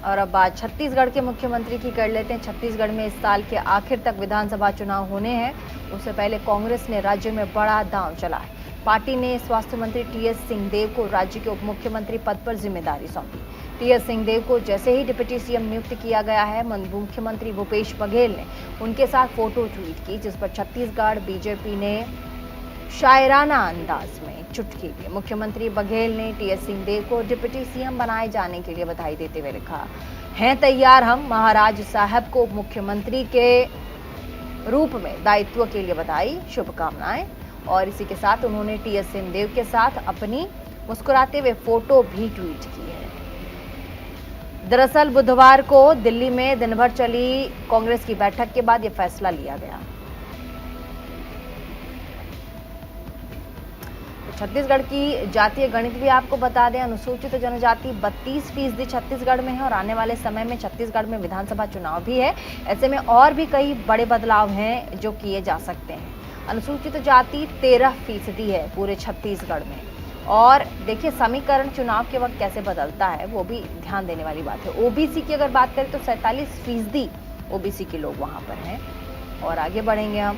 और अब बात छत्तीसगढ़ के मुख्यमंत्री की कर लेते हैं। छत्तीसगढ़ में इस साल के आखिर तक विधानसभा चुनाव होने हैं। उससे पहले कांग्रेस ने राज्य में बड़ा दांव चला है। पार्टी ने स्वास्थ्य मंत्री टीएस सिंहदेव को राज्य के उप मुख्यमंत्री पद पर जिम्मेदारी सौंपी। टीएस सिंहदेव को जैसे ही डिप्टी सीएम नियुक्त किया गया है, मुख्यमंत्री भूपेश बघेल ने उनके साथ फोटो ट्वीट की, जिस पर छत्तीसगढ़ बीजेपी ने शायराना अंदाज में चुटकी दी। मुख्यमंत्री बघेल ने टीएस सिंहदेव को डिप्टी सीएम बनाए जाने के लिए बधाई देते हुए लिखा, हैं तैयार हम, महाराज साहब को मुख्यमंत्री के रूप में दायित्व के लिए बधाई, शुभकामनाएं। और इसी के साथ उन्होंने टीएस सिंहदेव के साथ अपनी मुस्कुराते हुए फोटो भी ट्वीट की है। दरअसल बुधवार को दिल्ली में दिन भर चली कांग्रेस की बैठक के बाद यह फैसला लिया गया। छत्तीसगढ़ की जातीय गणित भी आपको बता दें, अनुसूचित जनजाति 32% छत्तीसगढ़ में है और आने वाले समय में छत्तीसगढ़ में विधानसभा चुनाव भी है। ऐसे में और भी कई बड़े बदलाव हैं जो किए जा सकते हैं। अनुसूचित जाति 13% है पूरे छत्तीसगढ़ में। और देखिए समीकरण चुनाव के वक्त कैसे बदलता है, वो भी ध्यान देने वाली बात है। ओबीसी की अगर बात करें तो 47% ओबीसी के लोग वहां पर हैं। और आगे बढ़ेंगे हम,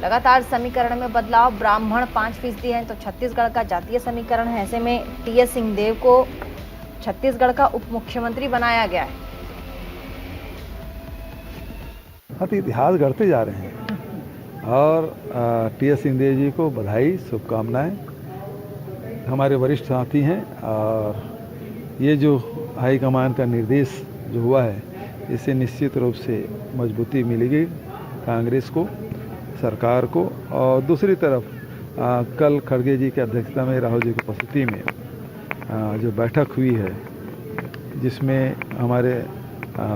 लगातार समीकरण में बदलाव, ब्राह्मण 5% हैं तो छत्तीसगढ़ का जातीय समीकरण है। ऐसे में टीएस सिंहदेव को छत्तीसगढ़ का उप मुख्यमंत्री बनाया गया है। इतिहास गढ़ते जा रहे हैं और टीएस सिंहदेव जी को बधाई, शुभकामनाएं। हमारे वरिष्ठ साथी हैं और ये जो हाईकमान का निर्देश जो हुआ है, इससे निश्चित रूप से मजबूती मिलेगी कांग्रेस को, सरकार को। और दूसरी तरफ कल खड़गे जी की अध्यक्षता में राहुल जी की उपस्थिति में जो बैठक हुई है, जिसमें हमारे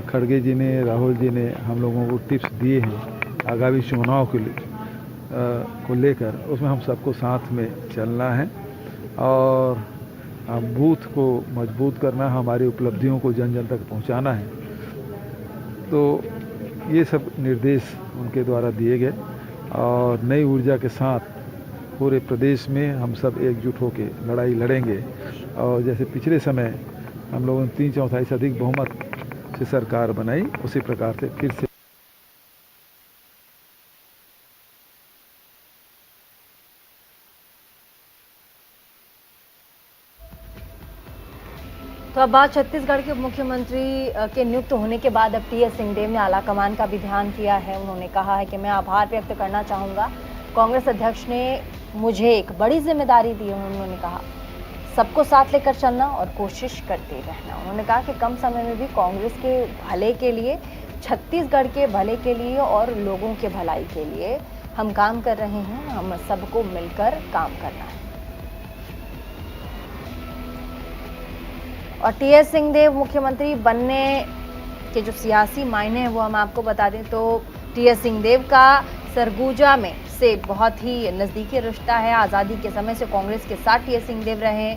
खड़गे जी ने, राहुल जी ने हम लोगों को टिप्स दिए हैं आगामी चुनाव को लेकर, उसमें हम सबको साथ में चलना है और बूथ को मजबूत करना, हमारी उपलब्धियों को जन जन तक पहुंचाना है। तो ये सब निर्देश उनके द्वारा दिए गए और नई ऊर्जा के साथ पूरे प्रदेश में हम सब एकजुट होकर लड़ाई लड़ेंगे। और जैसे पिछले समय हम लोगों ने 3/4 से अधिक बहुमत से सरकार बनाई, उसी प्रकार से फिर से। तो अब बात छत्तीसगढ़ के मुख्यमंत्री के नियुक्त होने के बाद अब टीएस सिंहदेव ने आला कमान का भी ध्यान किया है। उन्होंने कहा है कि मैं आभार व्यक्त करना चाहूँगा, कांग्रेस अध्यक्ष ने मुझे एक बड़ी जिम्मेदारी दी है। उन्होंने कहा सबको साथ लेकर चलना और कोशिश करते रहना। उन्होंने कहा कि कम समय में भी कांग्रेस के भले के लिए, छत्तीसगढ़ के भले के लिए और लोगों के भलाई के लिए हम काम कर रहे हैं, हम सबको मिलकर काम करना है। और टीएस सिंहदेव मुख्यमंत्री बनने के जो सियासी मायने हैं वो हम आपको बता दें तो टीएस सिंहदेव का सरगुजा में से बहुत ही नज़दीकी रिश्ता है। आज़ादी के समय से कांग्रेस के साथ टीएस सिंहदेव रहे।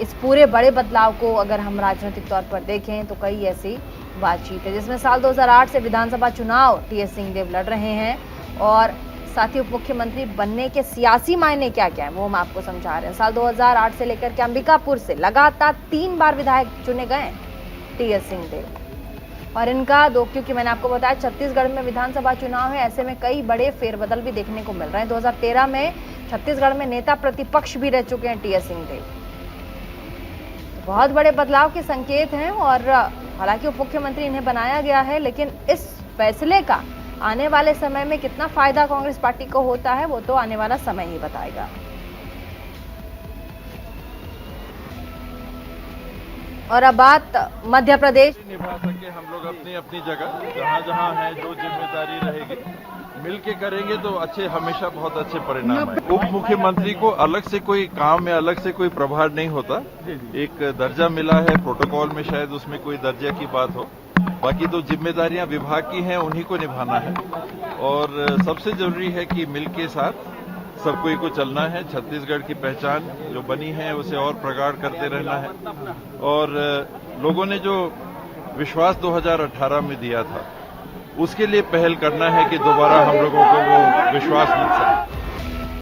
इस पूरे बड़े बदलाव को अगर हम राजनीतिक तौर पर देखें तो कई ऐसी बातचीत है, जिसमें साल 2008 से विधानसभा चुनाव टीएस सिंहदेव लड़ रहे हैं। और साथ ही उप मुख्यमंत्री बनने के सियासी मायने क्या क्या है वो हम आपको समझा रहे हैं। साल 2008 से लेकर के अंबिकापुर से लगातार 3 बार विधायक चुने गए टीएस सिंहदेव। और इनका क्योंकि मैंने आपको बताया छत्तीसगढ़ में विधानसभा चुनाव है, ऐसे में कई बड़े फेरबदल भी देखने को मिल रहे हैं। 2013 में छत्तीसगढ़ में नेता प्रतिपक्ष भी रह चुके हैं टीएस सिंहदेव। बहुत बड़े बदलाव के संकेत हैं और हालांकि उप मुख्यमंत्री इन्हें बनाया गया है, लेकिन इस फैसले का आने वाले समय में कितना फायदा कांग्रेस पार्टी को होता है वो तो आने वाला समय ही बताएगा। और अब बात मध्य प्रदेश। निभा सके हम लोग अपनी अपनी जगह जहाँ जहाँ है, जो जिम्मेदारी रहेगी मिलके करेंगे तो अच्छे, हमेशा बहुत अच्छे परिणाम है। उप मुख्यमंत्री को अलग से कोई काम में अलग से कोई प्रभार नहीं होता, एक दर्जा मिला है प्रोटोकॉल में, शायद उसमें कोई दर्जे की बात हो, बाकी तो जिम्मेदारियां विभाग की हैं, उन्हीं को निभाना है। और सबसे जरूरी है कि मिल के साथ सब कोई को चलना है। छत्तीसगढ़ की पहचान जो बनी है उसे और प्रगाढ़ करते रहना है। और लोगों ने जो विश्वास 2018 में दिया था उसके लिए पहल करना है कि दोबारा हम लोगों को वो विश्वास मिल सके।